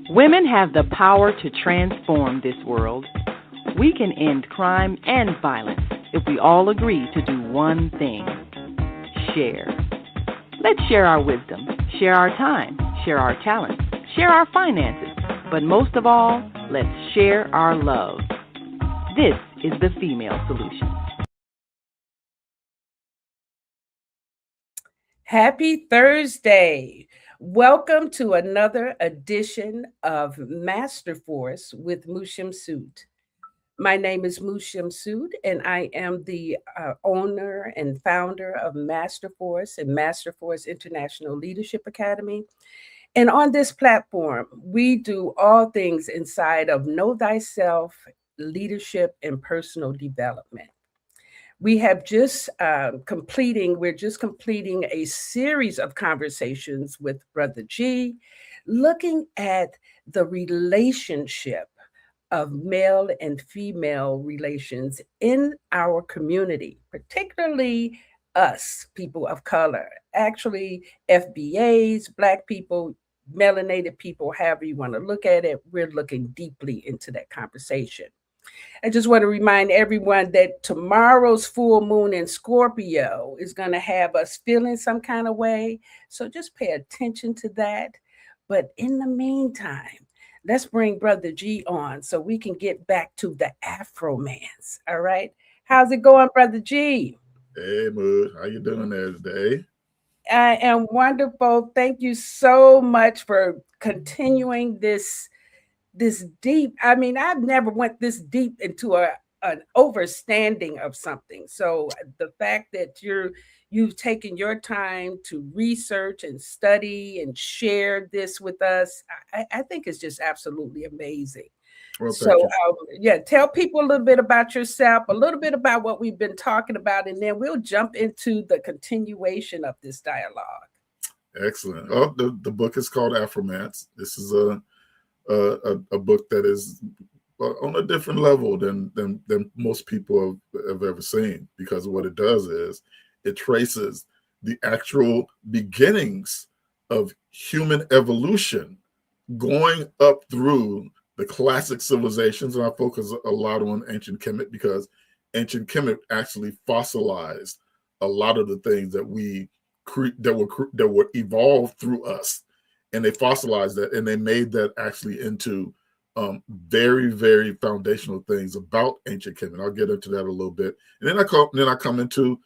Women have the power to transform this world. We can end crime and violence if we all agree to do one thing: share. Let's share our wisdom, share our time, share our talents, share our finances, but most of all, let's share our love. This is the Female Solution. Happy Thursday. Welcome to another edition of Master Force with Shemsu-t. My name is Shemsu-t, and I am the owner and founder of Master Force and Master Force International Leadership Academy. And on this platform, we do all things inside of Know Thyself, leadership, and personal development. We have we're just completing a series of conversations with Brother G, looking at the relationship of male and female relations in our community, particularly us, people of color, actually FBAs, Black people, melanated people, however you want to look at it. We're looking deeply into that conversation. I just want to remind everyone that tomorrow's full moon in Scorpio is going to have us feeling some kind of way. So just pay attention to that. But in the meantime, let's bring Brother G on so we can get back to the Afromance. All right. How's it going, Brother G? Hey, Mood. How you doing there today? I am wonderful. Thank you so much for continuing this deep. I mean, I've never went this deep into an overstanding of something. So the fact that you've taken your time to research and study and share this with us, I think is just absolutely amazing. Well, So thank you. yeah, tell people a little bit about yourself, a little bit about what we've been talking about, and then we'll jump into the continuation of this dialogue. Excellent. Oh, the book is called Afromance. This is a book that is on a different level than most people have ever seen, because what it does is it traces the actual beginnings of human evolution going up through the classic civilizations. And I focus a lot on ancient Kemet because ancient Kemet actually fossilized a lot of the things that were evolved through us, and they fossilized that, and they made that actually into very, very foundational things about ancient Kemet. I'll get into that a little bit, and then I come into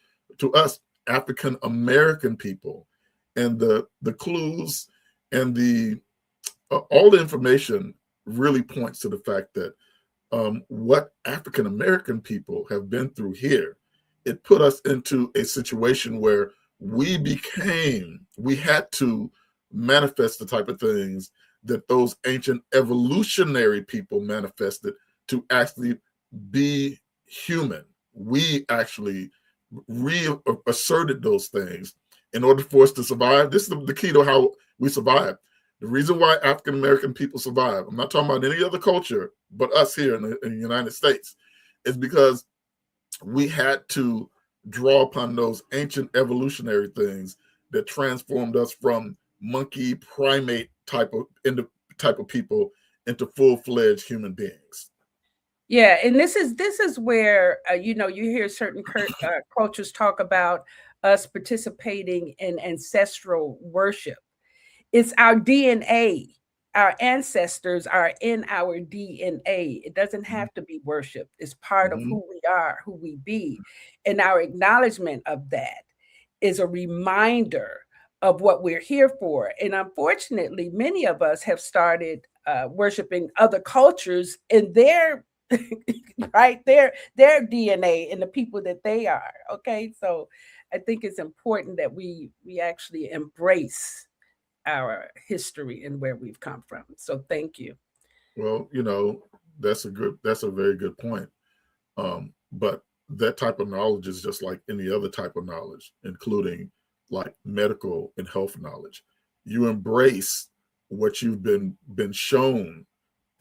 us African American people, and the clues and the all the information really points to the fact that what African American people have been through here, it put us into a situation where we had to manifest the type of things that those ancient evolutionary people manifested to actually be human. We actually reasserted those things in order for us to survive. This is the key to how we survive. The reason why African American people survive, I'm not talking about any other culture, but us here in the United States, is because we had to draw upon those ancient evolutionary things that transformed us from monkey primate type of people into full-fledged human beings. Yeah, and this is where you hear certain cultures talk about us participating in ancestral worship. It's our DNA. Our ancestors are in our DNA. It doesn't have to be worship. It's part of who we are, who we be. And our acknowledgement of that is a reminder of what we're here for. And unfortunately, many of us have started worshiping other cultures and their right their DNA and the people that they are. Okay, so I think it's important that we actually embrace our history and where we've come from. So thank you. Well, that's a very good point. But that type of knowledge is just like any other type of knowledge, including like medical and health knowledge. You embrace what you've been shown,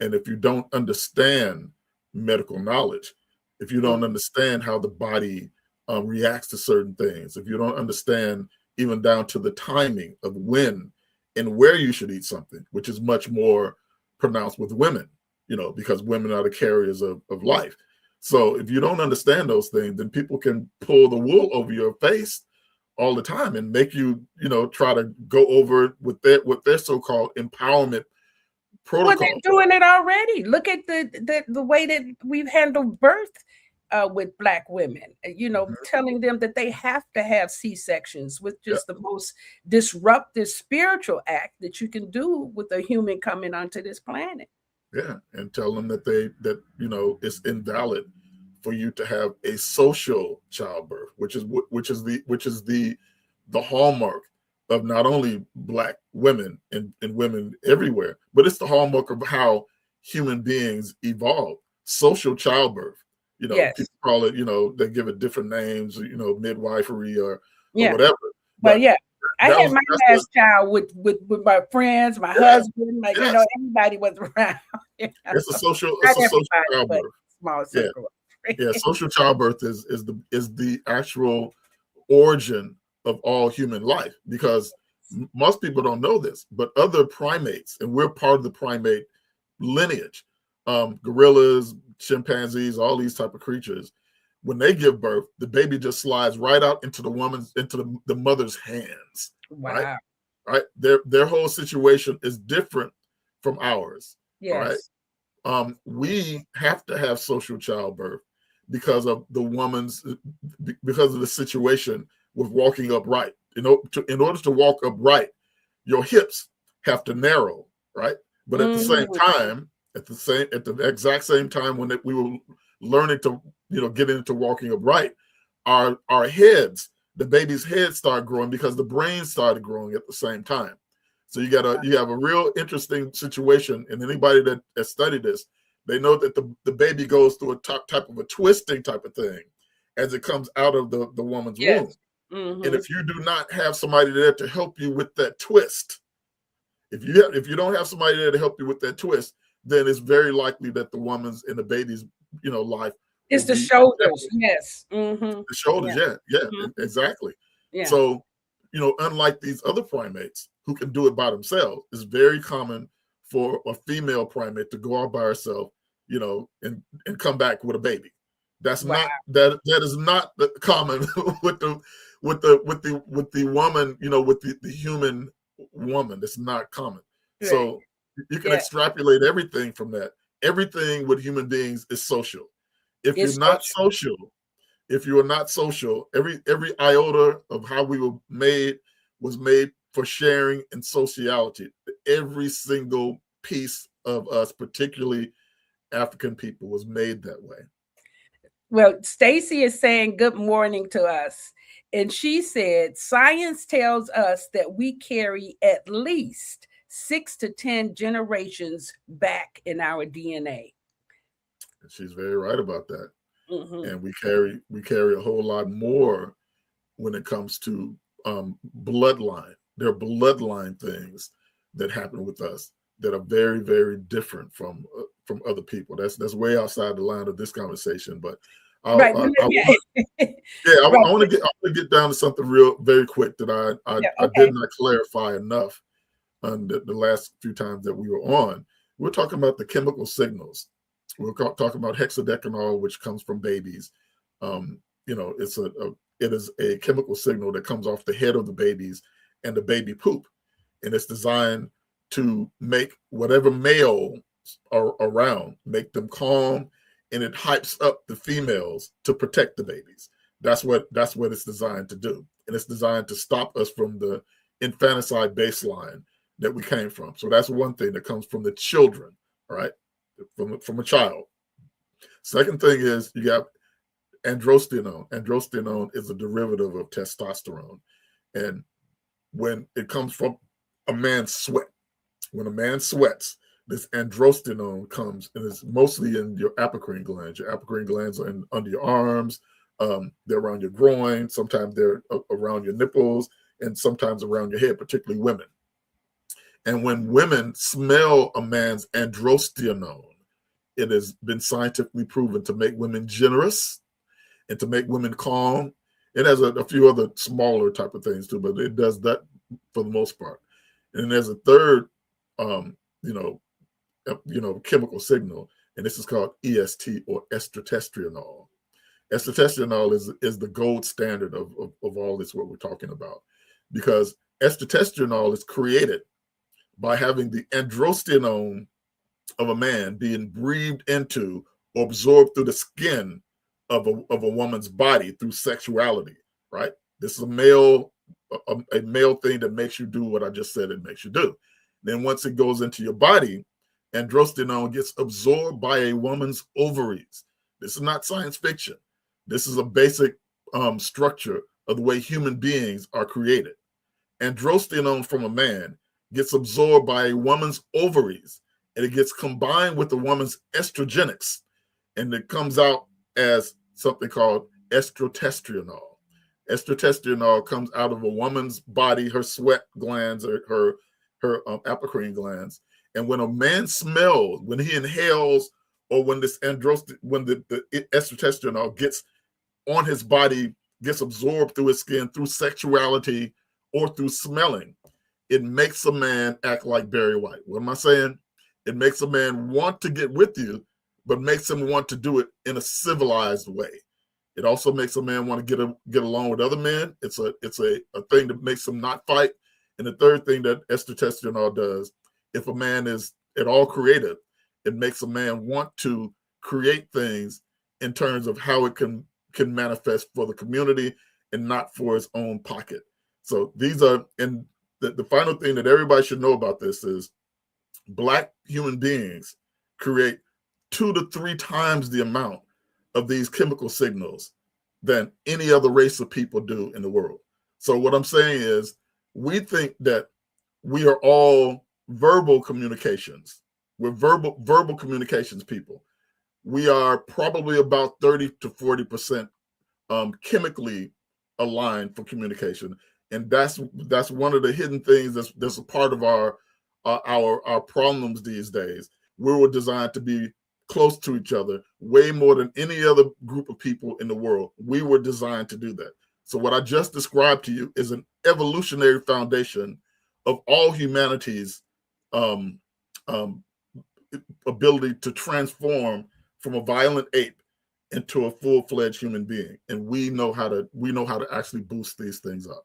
and if you don't understand medical knowledge, if you don't understand how the body reacts to certain things, if you don't understand even down to the timing of when and where you should eat something, which is much more pronounced with women, because women are the carriers of life. So if you don't understand those things, then people can pull the wool over your face all the time and make you, try to go over with their so-called empowerment protocol. Well, they're doing it already. Look at the way that we've handled birth with Black women, telling them that they have to have C-sections, with just the most disruptive spiritual act that you can do with a human coming onto this planet. Yeah, and tell them that it's invalid for you to have a social childbirth, which is the hallmark of not only Black women and women everywhere, but it's the hallmark of how human beings evolve. Social childbirth, Yes. people call it, they give it different names, midwifery or whatever. But I had my last child with my friends, my husband, everybody was around. It's a social childbirth. Small circle. Social childbirth is the actual origin of all human life, because most people don't know this, but other primates, and we're part of the primate lineage, gorillas, chimpanzees, all these type of creatures, when they give birth, the baby just slides right out into the mother's hands. Wow. Right? Their whole situation is different from ours. Yes. Right? We have to have social childbirth because of because of the situation with walking upright. In order to walk upright, your hips have to narrow, right? But at the same time, at the exact same time when we were learning to get into walking upright, our heads, the baby's head started growing because the brain started growing at the same time. So you have a real interesting situation, and anybody that has studied this, they know that the baby goes through a type of a twisting type of thing as it comes out of the woman's womb. Mm-hmm. And if you do not have somebody there to help you with that twist, if you don't have somebody there to help you with that twist, then it's very likely that the woman's and the baby's life. It's the shoulders, yes. Mm-hmm. The shoulders, exactly. Yeah. So, unlike these other primates who can do it by themselves, it's very common for a female primate to go out by herself, and come back with a baby. That's not that is not common with the woman, with the human woman. It's not common. Right. So you can extrapolate everything from that. Everything with human beings is social. If you are not social, every iota of how we were made was made for sharing and sociality. Every single piece of us, particularly African people, was made that way. Well, Stacy is saying good morning to us. And she said, science tells us that we carry at least 6 to 10 generations back in our DNA. She's very right about that. Mm-hmm. And we carry a whole lot more when it comes to bloodline. There are bloodline things that happen with us that are very, very different from other people. That's way outside the line of this conversation, but I want to get down to something very quick that I did not clarify enough on the last few times that we were on. We're talking about the chemical signals. We're talking about hexadecanol, which comes from babies. It is a chemical signal that comes off the head of the babies and the baby poop, and it's designed to make whatever male are around, make them calm, and it hypes up the females to protect the babies. That's what it's designed to do. And it's designed to stop us from the infanticide baseline that we came from. So that's one thing that comes from the children, right? From a child. Second thing is you got androstenone. Androstenone is a derivative of testosterone. And when it comes from a man's sweat, when a man sweats, this androstenone comes, and it's mostly in your apocrine glands. Your apocrine glands are under your arms. They're around your groin. Sometimes they're around your nipples, and sometimes around your head, particularly women. And when women smell a man's androstenone, it has been scientifically proven to make women generous and to make women calm. It has a few other smaller type of things too, but it does that for the most part. And there's a third, chemical signal, and this is called EST, or estrotestosterone. Estrotestosterone is the gold standard of all this, what we're talking about, because estrotestosterone is created by having the androstenome of a man being breathed into or absorbed through the skin of a woman's body through sexuality, right? This is a male thing that makes you do what I just said it makes you do. Then once it goes into your body, androstenone gets absorbed by a woman's ovaries. This is not science fiction. This is a basic structure of the way human beings are created. Androstenone from a man gets absorbed by a woman's ovaries, and it gets combined with the woman's estrogenics, and it comes out as something called estrotestosterone. Estrotestosterone comes out of a woman's body, her sweat glands, or her apocrine glands. And when a man smells, when he inhales, or when the estrotestosterone gets on his body, gets absorbed through his skin, through sexuality, or through smelling, it makes a man act like Barry White. What am I saying? It makes a man want to get with you, but makes him want to do it in a civilized way. It also makes a man want to get along with other men. It's a thing that makes him not fight. And the third thing that estrotestosterone does, if a man is at all creative, it makes a man want to create things in terms of how it can manifest for the community and not for his own pocket. So these are, and the final thing that everybody should know about this is Black human beings create 2 to 3 times the amount of these chemical signals than any other race of people do in the world. So what I'm saying is, we think that we are all verbal communications. We're verbal communications people. We are probably about 30 to 40% chemically aligned for communication, and that's one of the hidden things that's a part of our problems these days. We were designed to be close to each other way more than any other group of people in the world. We were designed to do that. So what I just described to you is an evolutionary foundation of all humanity's ability to transform from a violent ape into a full-fledged human being. And we know how to actually boost these things up.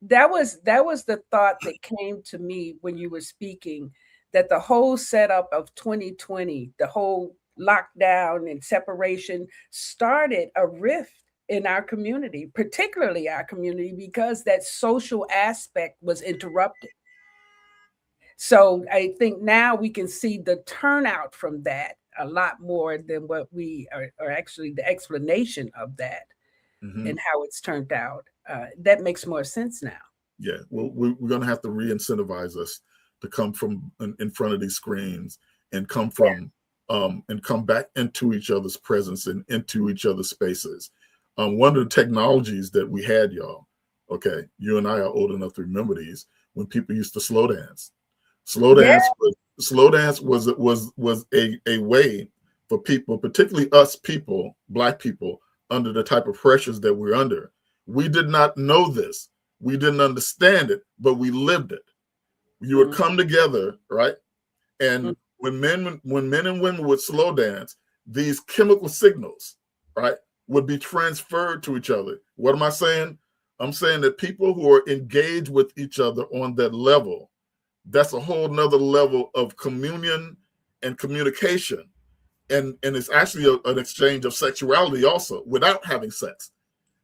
That was the thought that came to me when you were speaking, that the whole setup of 2020, the whole lockdown and separation, started a rift in our community, particularly our community, because that social aspect was interrupted. So I think now we can see the turnout from that a lot more than what we are actually the explanation of that and how it's turned out. That makes more sense now. Yeah, well, we're going to have to re-incentivize us to come from in front of these screens and come from and come back into each other's presence and into each other's spaces. One of the technologies that we had, y'all, okay, you and I are old enough to remember these, when people used to slow dance. Slow dance was a way for people, particularly us people, Black people, under the type of pressures that we're under. We did not know this. We didn't understand it, but we lived it. You would come together, right? And when men and women would slow dance, these chemical signals, right, would be transferred to each other. What am I saying? I'm saying that people who are engaged with each other on that level, that's a whole nother level of communion and communication. And it's actually an exchange of sexuality also, without having sex.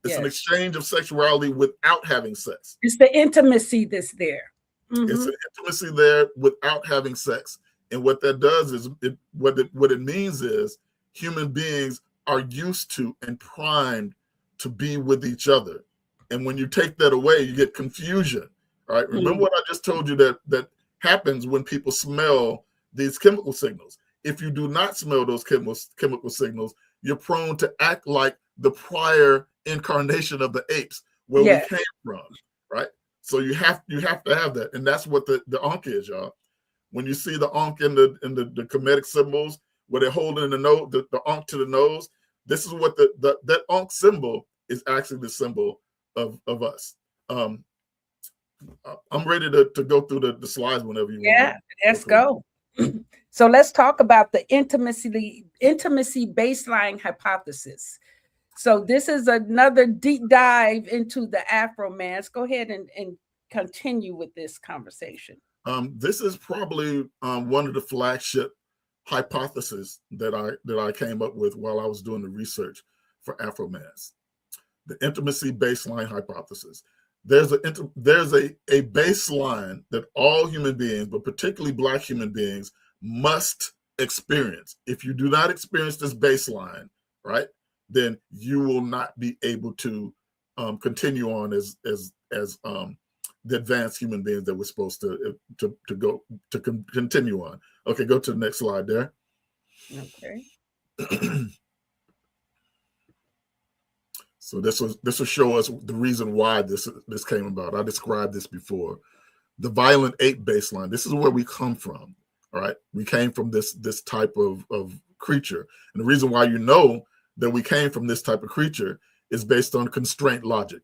It's an exchange of sexuality without having sex. It's the intimacy that's there. It's an intimacy there without having sex. And what that does is, what it means is, human beings are used to and primed to be with each other. And when you take that away, you get confusion. Right? Remember what I just told you that happens when people smell these chemical signals. If you do not smell those chemical signals, you're prone to act like the prior incarnation of the apes where we came from, right? So you have to have that, and that's what the Ankh is, y'all. When you see the Ankh in the Kemetic symbols, where they're holding the Ankh to the nose, this is what that Ankh symbol is actually the symbol of us. I'm ready to go through the slides whenever you want Yeah, to let's go. So let's talk about the intimacy baseline hypothesis. So this is another deep dive into the Afromance. Go ahead and continue with this conversation. This is probably one of the flagship hypotheses that I came up with while I was doing the research for Afromance. The intimacy baseline hypothesis. There's a baseline that all human beings, but particularly Black human beings, must experience. If you do not experience this baseline, right, then you will not be able to continue on as the advanced human beings that we're supposed to continue on. Okay, go to the next slide there. Okay. So this will show us the reason why this came about. I described this before. The violent ape baseline. This is where we come from. All right, we came from this type of creature, and the reason why you know that we came from this type of creature is based on constraint logic.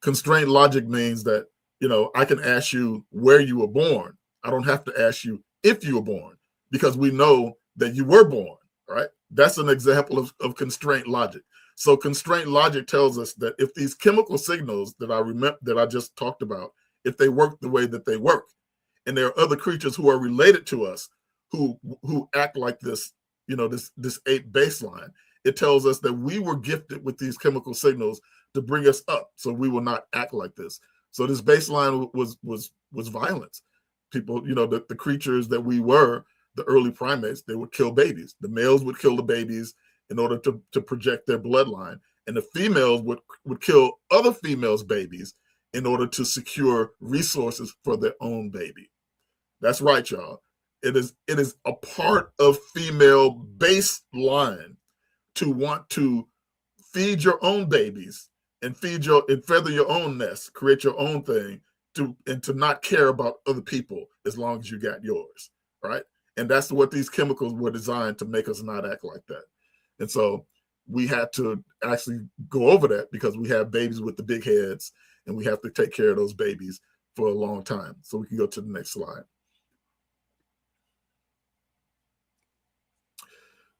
Constraint logic means that, you know, I can ask you where you were born. I don't have to ask you if you were born, because we know that you were born. Right? That's an example of constraint logic. So constraint logic tells us that if these chemical signals that I just talked about, if they work the way that they work, and there are other creatures who are related to us who act like this, you know, this ape baseline, it tells us that we were gifted with these chemical signals to bring us up, so we will not act like this. So this baseline was violence. People, you know, the creatures that we were, the early primates, they would kill babies. The males would kill the babies in order to project their bloodline, and the females would kill other females' babies in order to secure resources for their own baby. That's right, y'all. It is a part of female baseline to want to feed your own babies and feather your own nest, create your own thing, and to not care about other people as long as you got yours, right? And that's what these chemicals were designed to make us not act like that. And so we had to actually go over that, because we have babies with the big heads, and we have to take care of those babies for a long time. So we can go to the next slide.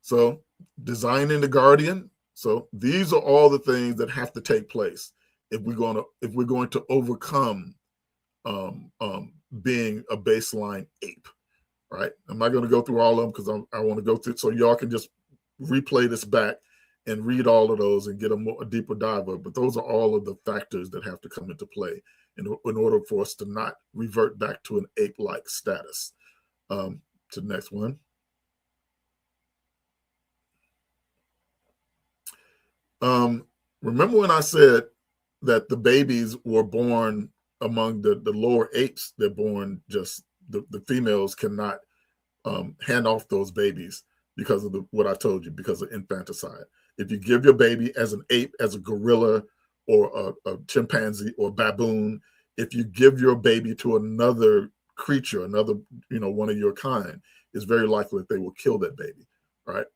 So designing the guardian. So these are all the things that have to take place if we're going to overcome being a baseline ape, right? I'm not going to go through all of them, because I want to go through, so y'all can just replay this back and read all of those and get a deeper dive of. But those are all of the factors that have to come into play in order for us to not revert back to an ape-like status. To the next one. Remember when I said that the babies were born among the lower apes? They're born just, the females cannot hand off those babies because of what I told you, because of infanticide. If you give your baby as an ape, as a gorilla, or a chimpanzee or baboon, if you give your baby to another creature, another, you know, one of your kind, it's very likely that they will kill that baby, right?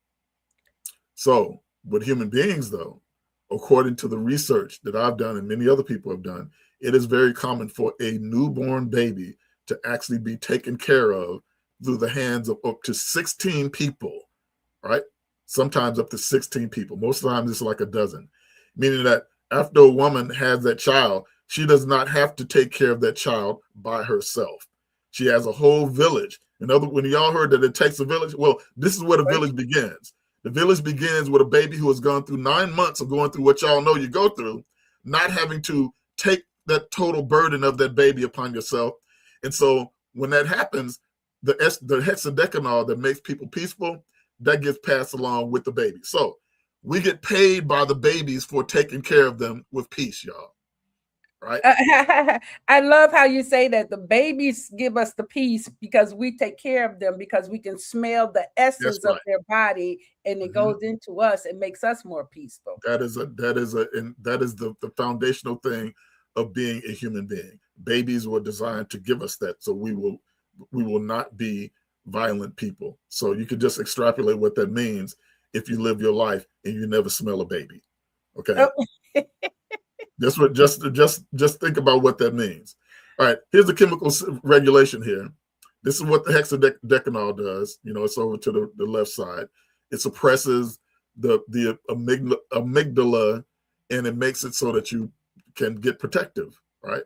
So with human beings, though, according to the research that I've done and many other people have done, it is very common for a newborn baby to actually be taken care of through the hands of up to 16 people, right? Sometimes up to 16 people. Most of the time it's like a dozen, meaning that after a woman has that child, she does not have to take care of that child by herself. She has a whole village. When y'all heard that it takes a village, well, this is where the village begins. The village begins with a baby who has gone through 9 months of going through what y'all know you go through, not having to take that total burden of that baby upon yourself. And so when that happens, the hexadecanol that makes people peaceful, that gets passed along with the baby. So we get paid by the babies for taking care of them with peace, y'all. Right? I love how you say that the babies give us the peace because we take care of them, because we can smell the essence of their body, and it goes into us and makes us more peaceful. That is the foundational thing of being a human being. Babies were designed to give us that, so we will not be violent people. So you could just extrapolate what that means if you live your life and you never smell a baby. Okay. Just think about what that means. All right, here's the chemical regulation here. This is what the hexadecanol does. It's over to the left side. It suppresses the amygdala, and it makes it so that you can get protective, right?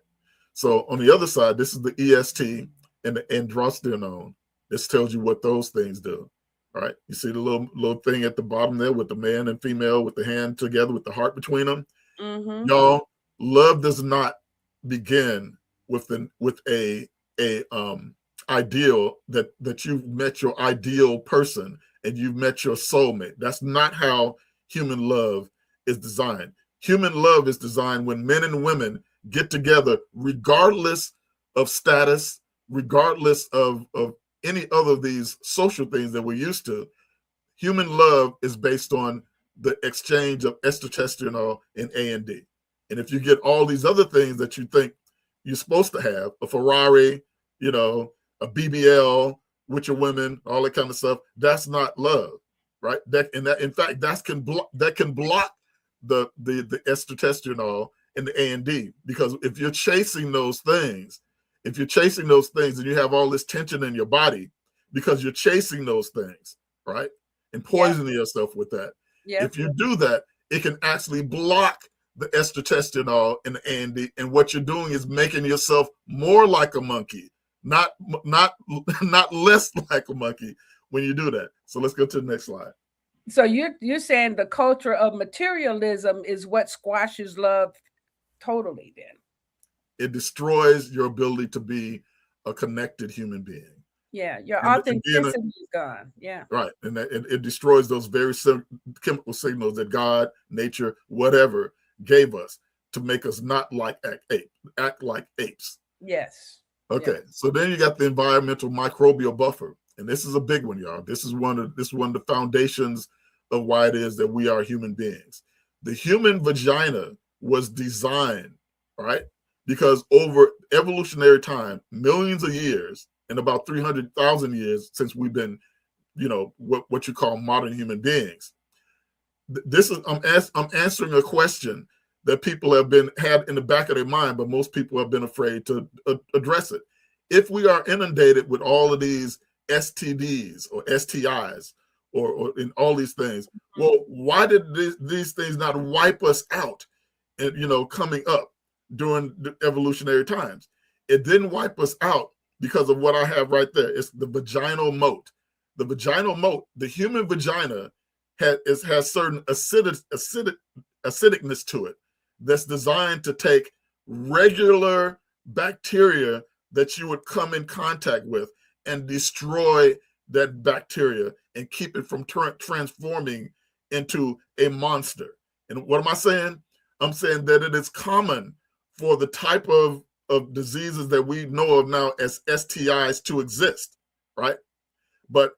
So on the other side, this is the EST and the androstenone. This tells you what those things do, right? You see the little thing at the bottom there with the man and female with the hand together with the heart between them. Mm-hmm. Y'all, love does not begin with a ideal that you've met your ideal person and you've met your soulmate. That's not how human love is designed. Human love is designed when men and women get together, regardless of status, regardless of any other of these social things that we're used to. Human love is based on the exchange of estradiol and A&D. And if you get all these other things that you think you're supposed to have, a Ferrari, a BBL with your women, all that kind of stuff, that's not love, right? In fact, that can block the estradiol and the A&D, because if you're chasing those things, then you have all this tension in your body because you're chasing those things, right? And poisoning yourself with that. Yep. If you do that, it can actually block the estradiol and the A&D, and what you're doing is making yourself more like a monkey, not less like a monkey when you do that. So let's go to the next slide. So you're saying the culture of materialism is what squashes love totally then? It destroys your ability to be a connected human being. Yeah, your authenticity is gone. Yeah. Right. And it destroys those very chemical signals that God, nature, whatever gave us to make us not act like apes. Yes. Okay. Yes. So then you got the environmental microbial buffer. And this is a big one, y'all. This is one of the foundations of why it is that we are human beings. The human vagina was designed, right? Because over evolutionary time, millions of years, and about 300,000 years since we've been, what you call modern human beings. I'm answering a question that people have had in the back of their mind, but most people have been afraid to address it. If we are inundated with all of these STDs or STIs or in all these things, well, why did these things not wipe us out, and coming up during the evolutionary times? It didn't wipe us out because of what I have right there. It's the vaginal moat. The vaginal moat, the human vagina has certain acidicness to it that's designed to take regular bacteria that you would come in contact with and destroy that bacteria and keep it from transforming into a monster. And what am I saying? I'm saying that it is common for the type of diseases that we know of now as STIs to exist, right? But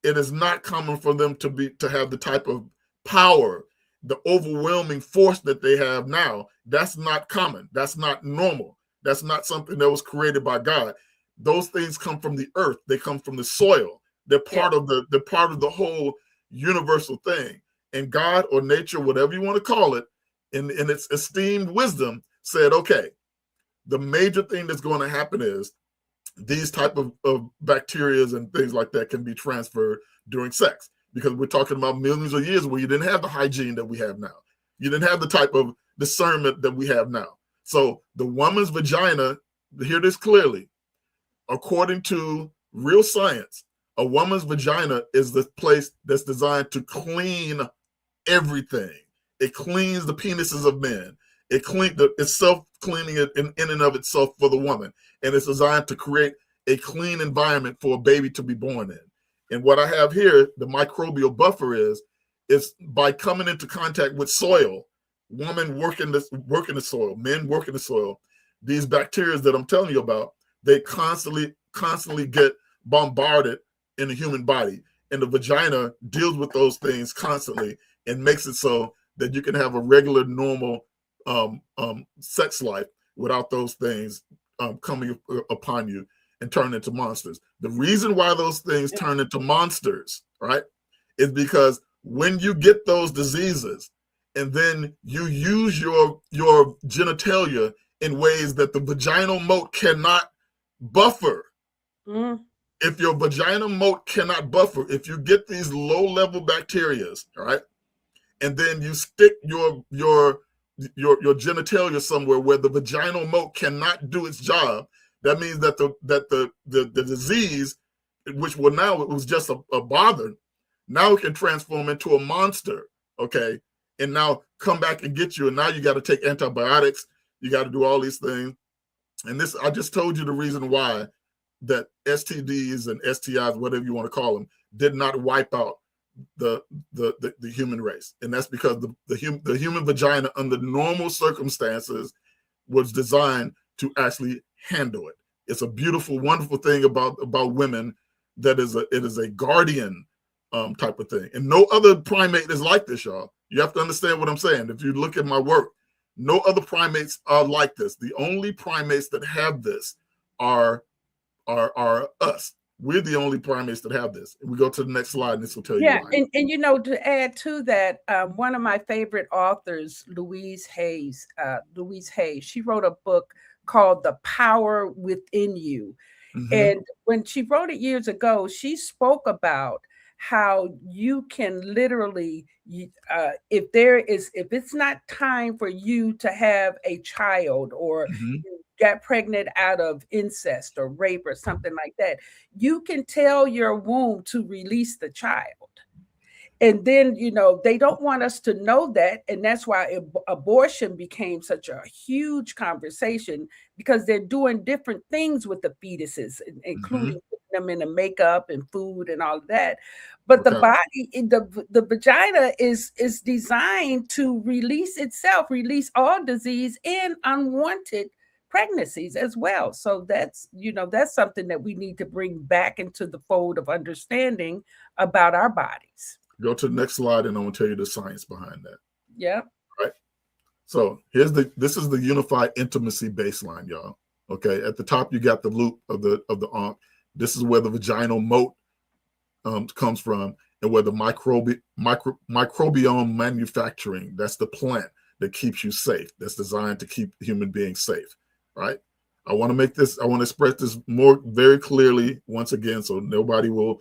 it is not common for them to have the type of power, the overwhelming force that they have now. That's not common. That's not normal. That's not something that was created by God. Those things come from the earth. They come from the soil. They're part of the whole universal thing. And God or nature, whatever you want to call it, in its esteemed wisdom, said, okay, the major thing that's going to happen is these type of bacteria and things like that can be transferred during sex, because we're talking about millions of years where you didn't have the hygiene that we have now. You didn't have the type of discernment that we have now. So the woman's vagina, hear this clearly, according to real science, a woman's vagina is the place that's designed to clean everything. It cleans the penises of men. It's self-cleaning it in and of itself for the woman. And it's designed to create a clean environment for a baby to be born in. And what I have here, the microbial buffer is by coming into contact with soil, women working the soil, men working the soil, these bacteria that I'm telling you about, they constantly get bombarded in the human body. And the vagina deals with those things constantly and makes it so that you can have a regular, normal sex life without those things coming upon you and turn into monsters. The reason why those things turn into monsters, right, is because when you get those diseases and then you use your genitalia in ways that the vaginal moat cannot buffer. If your vaginal moat cannot buffer, if you get these low-level bacteria, all right, and then you stick your genitalia somewhere where the vaginal moat cannot do its job, that means that the disease, which now it was just a bother, now it can transform into a monster, okay, and now come back and get you, and now you got to take antibiotics, you got to do all these things. And this, I just told you the reason why that STDs and STIs, whatever you want to call them, did not wipe out the human race, and that's because the human vagina under normal circumstances was designed to actually handle it. It's a beautiful, wonderful thing about women, that it is a guardian type of thing, and no other primate is like this, y'all. You have to understand what I'm saying. If you look at my work, no other primates are like this. The only primates that have this are us. We're the only primates that have this. And we go to the next slide, and this will tell you why. And you know, to add to that, one of my favorite authors, Louise Hay, she wrote a book called The Power Within You. And when she wrote it years ago, she spoke about how you can literally, if it's not time for you to have a child, or you got pregnant out of incest or rape or something like that, you can tell your womb to release the child. And then, you know, they don't want us to know that. And that's why abortion became such a huge conversation, because they're doing different things with the fetuses, including putting them in the makeup and food and all of that. But the body, the vagina is designed to release itself, release all disease and unwanted pregnancies as well. So that's, you know, that's something that we need to bring back into the fold of understanding about our bodies. Go to the next slide, and I'm going to tell you the science behind that. Yeah. Right. So this is the unified intimacy baseline, y'all. Okay. At the top, you got the loop of the Ankh. This is where the vaginal moat comes from, and where the microbiome manufacturing, that's the plant that keeps you safe. That's designed to keep human beings safe. Right. I want to express this very clearly once again, so nobody will,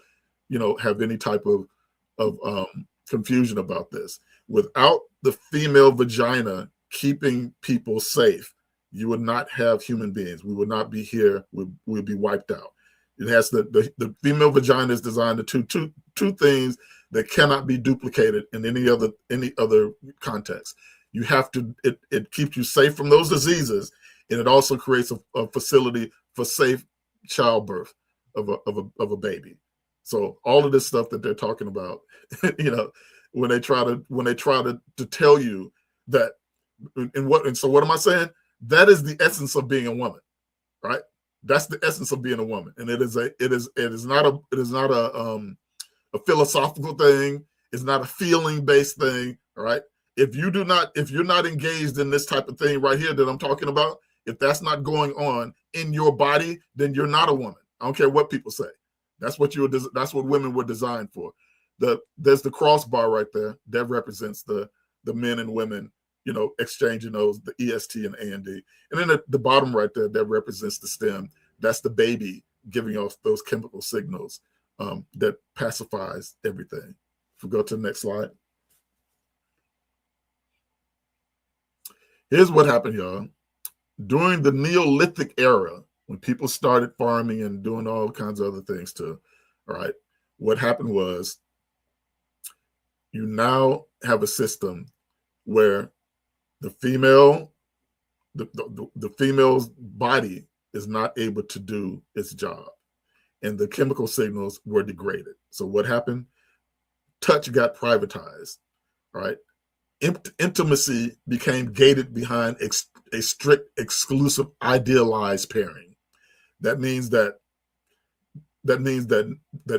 you know, have any type of confusion about this. Without the female vagina keeping people safe, you would not have human beings. We would not be here. We'd be wiped out. It has the female vagina is designed to do two things that cannot be duplicated in any other context. You have to, it keeps you safe from those diseases, and it also creates a facility for safe childbirth of a baby. So all of this stuff that they're talking about, you know, when they try to tell you that, and so what am I saying? That is the essence of being a woman, right? That's the essence of being a woman, and it is not a philosophical thing. It's not a feeling based thing, all right? If you're not engaged in this type of thing right here that I'm talking about, if that's not going on in your body, then you're not a woman. I don't care what people say. That's what women were designed for. There's the crossbar right there that represents the men and women, you know, exchanging those, the EST and AND. And then at the bottom right there, that represents the stem. That's the baby giving off those chemical signals that pacifies everything. If we go to the next slide. Here's what happened, y'all. During the Neolithic era, when people started farming and doing all kinds of other things too, all right, what happened was you now have a system where the female's body is not able to do its job, and the chemical signals were degraded. So what happened? Touch got privatized, right? Intimacy became gated behind a strict, exclusive, idealized pairing. That means that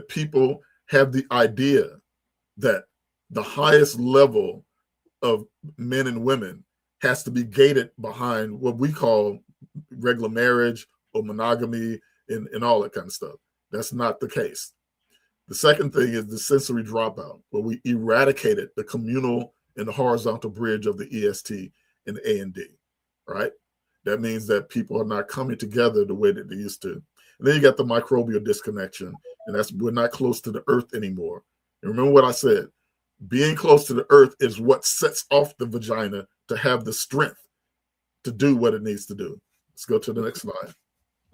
people have the idea that the highest level of men and women has to be gated behind what we call regular marriage or monogamy and all that kind of stuff. That's not the case. The second thing is the sensory dropout, where we eradicated the communal and the horizontal bridge of the EST and the AND, right? That means that people are not coming together the way that they used to. And then you got the microbial disconnection, and that's we're not close to the earth anymore. And remember what I said, being close to the earth is what sets off the vagina to have the strength to do what it needs to do. Let's go to the next slide.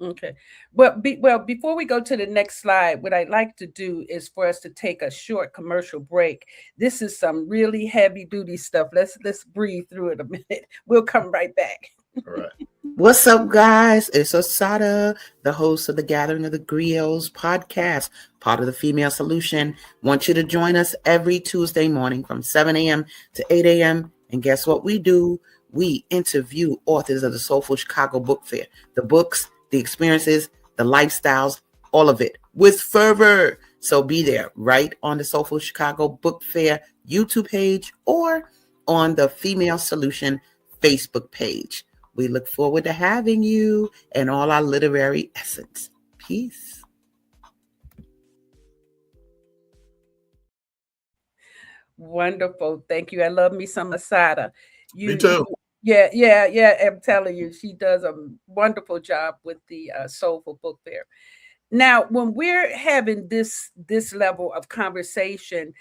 Okay. Well, before we go to the next slide, what I'd like to do is for us to take a short commercial break. This is some really heavy duty stuff. Let's breathe through it a minute. We'll come right back. All right. What's up, guys? It's Osada, the host of the Gathering of the Griots podcast, part of the Female Solution. Want you to join us every Tuesday morning from 7 a.m. to 8 a.m. And guess what we do? We interview authors of the Soulful Chicago Book Fair. The books, the experiences, the lifestyles, all of it with fervor. So be there right on the Soulful Chicago Book Fair YouTube page or on the Female Solution Facebook page. We look forward to having you and all our literary essence. Peace. Wonderful. Thank you. I love me some Asada. Me too. Yeah. I'm telling you, she does a wonderful job with the Soulful Book Fair. Now, when we're having this level of conversation,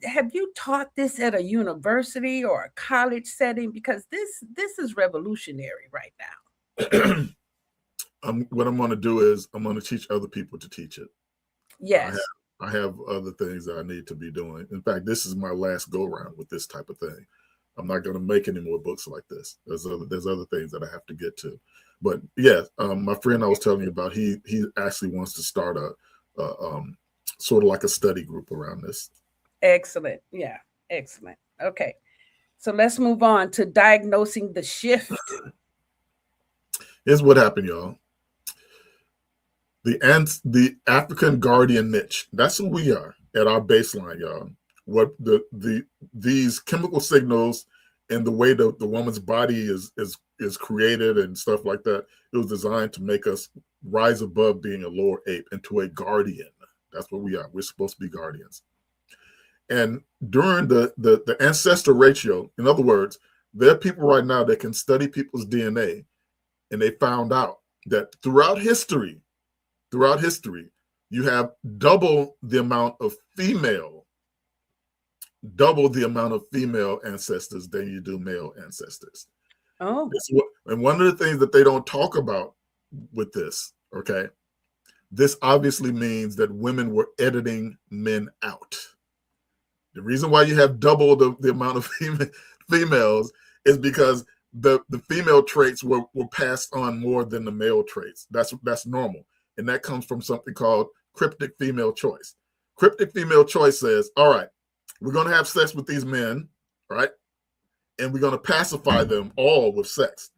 have you taught this at a university or a college setting? Because this is revolutionary right now. What I'm going to do is I'm going to teach other people to teach it. Yes. I have other things that I need to be doing. In fact, this is my last go round with this type of thing. I'm not going to make any more books like this. There's other things that I have to get to. But yeah, my friend I was telling you about, he actually wants to start a sort of like a study group around this. Excellent. Yeah, excellent. Okay. So let's move on to diagnosing the shift. Here's what happened, y'all. The African guardian niche. That's who we are at our baseline, y'all. What these chemical signals and the way the woman's body is created and stuff like that, it was designed to make us rise above being a lower ape into a guardian. That's what we are. We're supposed to be guardians. And during the ancestor ratio, in other words, there are people right now that can study people's DNA, and they found out that throughout history, you have double the amount of female ancestors than you do male ancestors. Oh. And one of the things that they don't talk about with this, okay, this obviously means that women were editing men out. The reason why you have double the amount of females is because the female traits were passed on more than the male traits. That's normal. And that comes from something called cryptic female choice. Cryptic female choice says, all right, we're going to have sex with these men, right? And we're going to pacify them all with sex.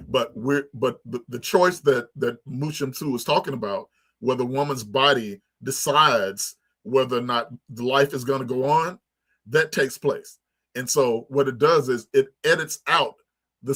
But the choice that Shemsu was talking about, where the woman's body decides whether or not the life is going to go on, that takes place. And so what it does is it edits out the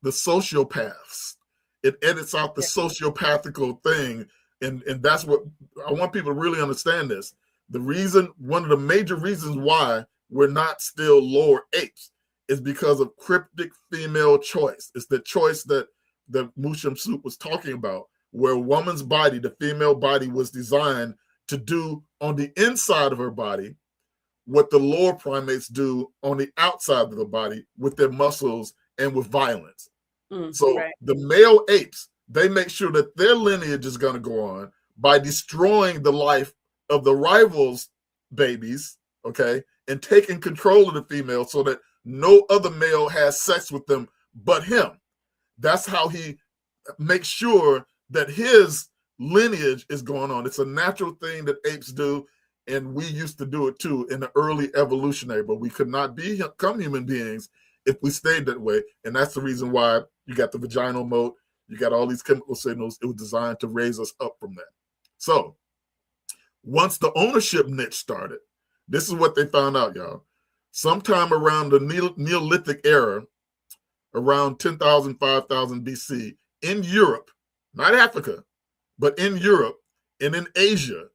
sociopaths. It edits out the sociopathical thing. And that's what I want people to really understand this. One of the major reasons why we're not still lower apes is because of cryptic female choice. It's the choice that Shemsu was talking about, where a woman's body, the female body, was designed to do on the inside of her body what the lower primates do on the outside of the body with their muscles and with violence. So right. The male apes, they make sure that their lineage is going to go on by destroying the life of the rivals' babies, okay, and taking control of the female so that no other male has sex with them but him. That's how he makes sure that his lineage is going on. It's a natural thing that apes do, and we used to do it too in the early evolutionary, but we could not become human beings if we stayed that way. And that's the reason why you got the vaginal mode, you got all these chemical signals. It was designed to raise us up from that. So once the ownership niche started, this is what they found out, y'all. Sometime around the Neolithic era, around 10,000, 5,000 BC, in Europe, not Africa, but in Europe and in Asia,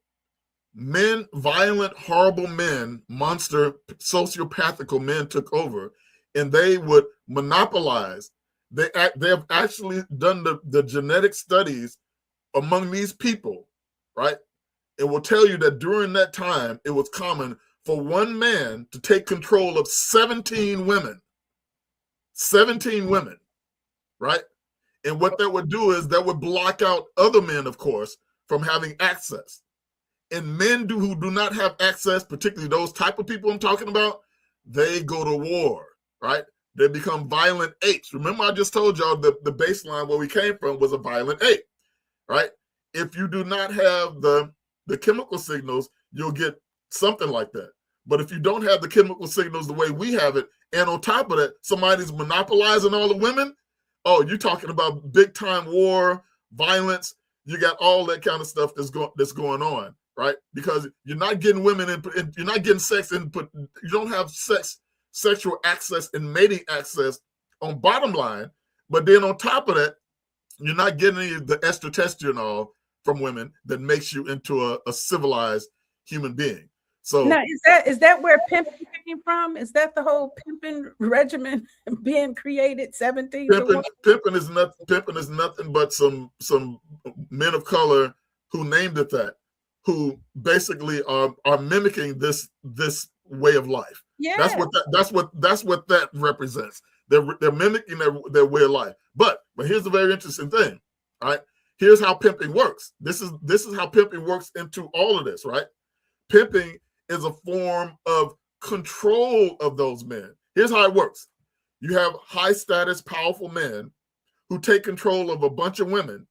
men, violent, horrible men, monster, sociopathical men took over, and they would monopolize They have actually done the genetic studies among these people, right? It will tell you that during that time, it was common for one man to take control of 17 women. 17 women, right? And what that would do is that would block out other men, of course, from having access. And men who do not have access, particularly those type of people I'm talking about, they go to war, right? They become violent apes. Remember, I just told y'all the baseline where we came from was a violent ape, right? If you do not have the chemical signals, you'll get something like that. But if you don't have the chemical signals the way we have it, and on top of that, somebody's monopolizing all the women, oh, you're talking about big time war, violence. You got all that kind of stuff that's going on, right? Because you're not getting women in, you're not getting sex input. You don't have sexual access and mating access on bottom line. But then on top of that, you're not getting any of the estrogen from women that makes you into a civilized human being. So now, is that where pimping came from? Is that the whole pimping regimen being created? 17 pimping is nothing but some men of color who named it that, who basically are mimicking this way of life. Yeah, that's what that represents. They're mimicking their way of life. But here's the very interesting thing, right? Here's how pimping works. This is how pimping works into all of this, right? Pimping is a form of control of those men. Here's how it works. You have high status, powerful men who take control of a bunch of women.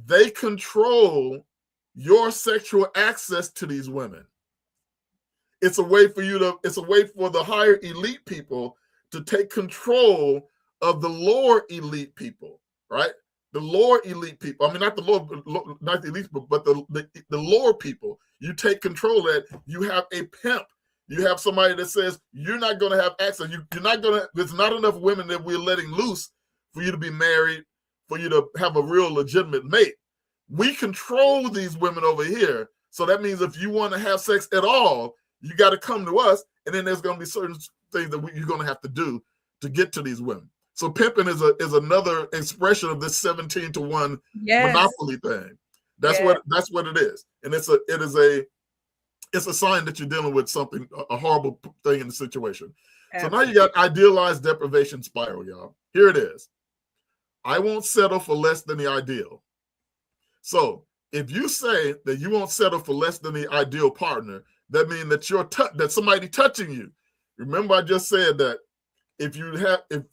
They control your sexual access to these women. It's a way for the higher elite people to take control of the lower elite people, right? The lower elite people. I mean, not the elite people, but the lower people. You take control of that. You have a pimp. You have somebody that says you're not going to have access. You're not going to. There's not enough women that we're letting loose for you to be married, for you to have a real legitimate mate. We control these women over here. So that means if you want to have sex at all, you got to come to us, and then there's going to be certain things that you're going to have to do to get to these women. So pimping is another expression of this 17-to-1 monopoly thing. That's what it is, and it's a sign that you're dealing with something, a horrible thing in the situation. Absolutely. So now you got idealized deprivation spiral, y'all. Here it is. I won't settle for less than the ideal. So if you say that you won't settle for less than the ideal partner, that means that that somebody touching you. Remember, I just said that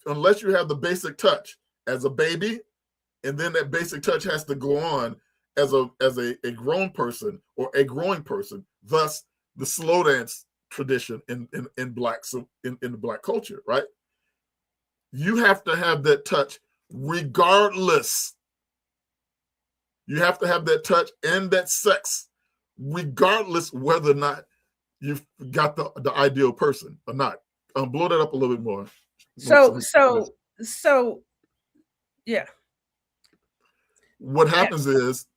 unless you have the basic touch as a baby, and then that basic touch has to go on as a grown person or a growing person. Thus, the slow dance tradition in the Black culture, right? You have to have that touch regardless. You have to have that touch and that sex, regardless whether or not you've got the ideal person or not. Blow that up a little bit more. So, yeah. What happens is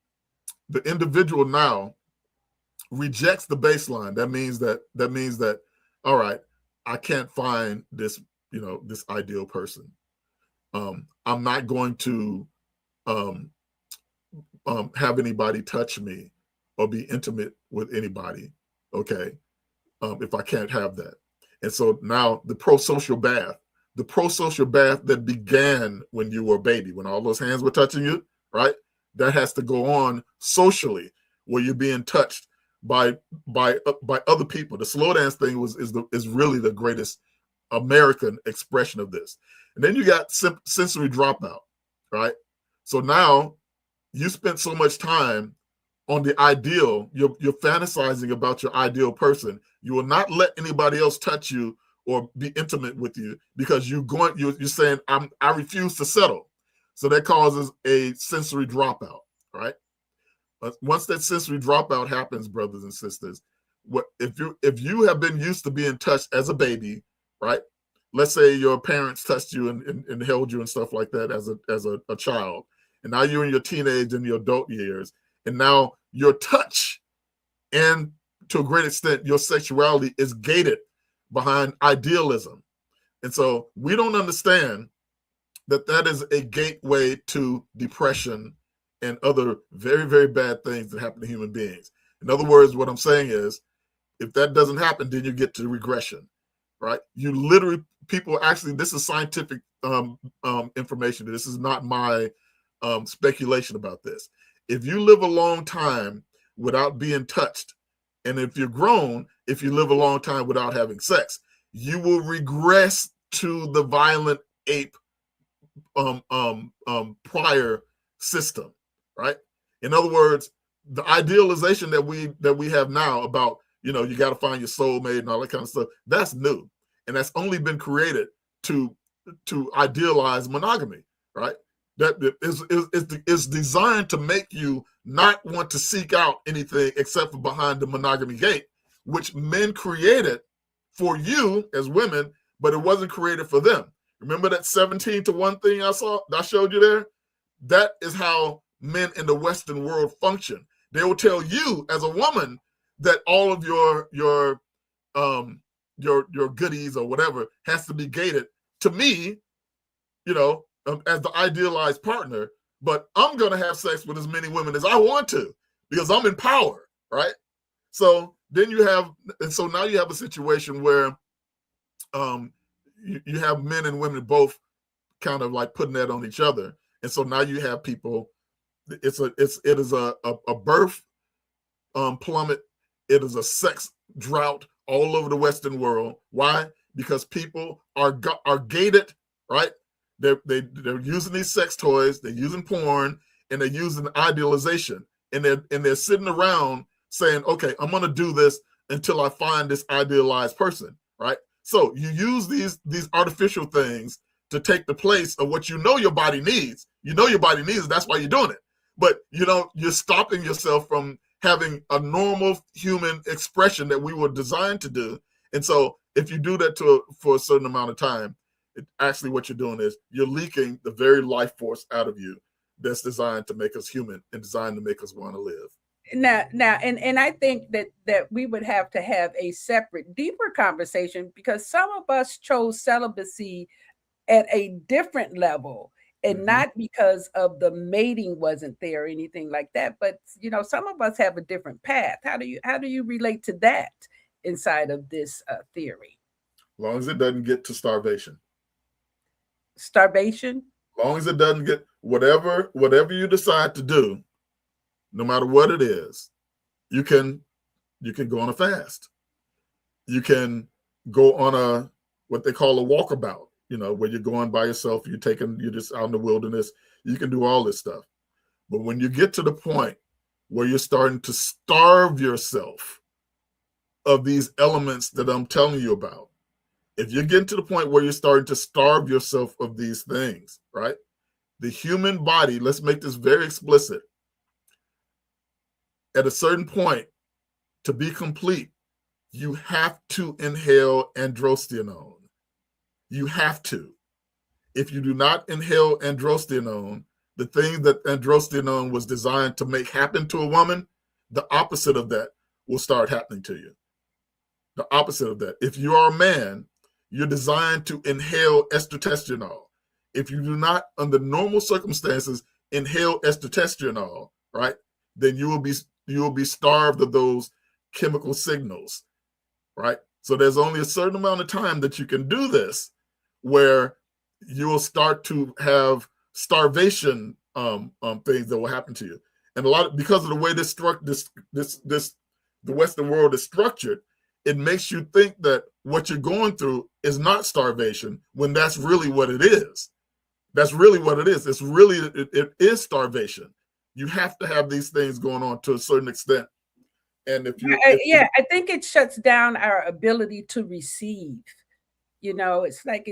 the individual now rejects the baseline. That means that all right, I can't find this ideal person. I'm not going to have anybody touch me or be intimate with anybody. Okay, if I can't have that. And so now the pro-social bath that began when you were a baby, when all those hands were touching you, right? That has to go on socially, where you're being touched by other people. The slow dance thing is really the greatest American expression of this. And then you got sensory dropout, right? So now you spent so much time on the ideal, you're fantasizing about your ideal person. You will not let anybody else touch you or be intimate with you because you're saying I refuse to settle. So that causes a sensory dropout, right? Once that sensory dropout happens, brothers and sisters, if you have been used to being touched as a baby, right? Let's say your parents touched you and held you and stuff like that as a child, and now you're in your teenage and your adult years, and now your touch and to a great extent your sexuality is gated behind idealism. And so we don't understand that is a gateway to depression and other very, very bad things that happen to human beings. In other words, what I'm saying is, if that doesn't happen, then you get to regression, right? You literally, people actually, this is scientific information. This is not my speculation about this. If you live a long time without being touched, and if you're grown, if you live a long time without having sex, you will regress to the violent ape prior system, right? In other words, the idealization that we have now about, you know, you got to find your soulmate and all that kind of stuff, that's new, and that's only been created to idealize monogamy, right? That is designed to make you not want to seek out anything except for behind the monogamy gate, which men created for you as women, but it wasn't created for them. Remember that 17-1 thing I showed you there? That is how men in the Western world function. They will tell you as a woman that all of your goodies or whatever has to be gated to me, you know, as the idealized partner, but I'm going to have sex with as many women as I want to because I'm in power, right? So then so now you have a situation where you have men and women both kind of like putting that on each other. And so now you have people, it is a birth plummet. It is a sex drought all over the Western world. Why? Because people are gated, right? They're using these sex toys, they're using porn, and they're using idealization, and they're sitting around saying, okay, I'm going to do this until I find this idealized person, right? So you use these artificial things to take the place of what you know your body needs. You know your body needs it, that's why you're doing it. But you're stopping yourself from having a normal human expression that we were designed to do. And so if you do that for a certain amount of time, actually what you're doing is you're leaking the very life force out of you that's designed to make us human and designed to make us want to live. Now, and I think that we would have to have a separate, deeper conversation, because some of us chose celibacy at a different level, and not because of the mating wasn't there or anything like that, but some of us have a different path. How do you relate to that inside of this theory? As long as it doesn't get to starvation. Starvation? As long as it doesn't get whatever you decide to do, no matter what it is, you can go on a fast. You can go on what they call a walkabout, where you're going by yourself, you're just out in the wilderness. You can do all this stuff. But when you get to the point where you're starting to starve yourself of these elements that I'm telling you about, if you're getting to the point where you're starting to starve yourself of these things, right? The human body, let's make this very explicit. At a certain point, to be complete, you have to inhale androstenone. You have to. If you do not inhale androstenone, the thing that androstenone was designed to make happen to a woman, the opposite of that will start happening to you. The opposite of that. If you are a man, you're designed to inhale estrotestanol. If you do not, under normal circumstances, inhale estrotestanol, right, then you will be starved of those chemical signals, right? So there's only a certain amount of time that you can do this, where you will start to have starvation things that will happen to you. And because of the way the Western world is structured, it makes you think that what you're going through is not starvation, when that's really what it is. That's really what it is. It is starvation. You have to have these things going on to a certain extent. And I think it shuts down our ability to receive. It's like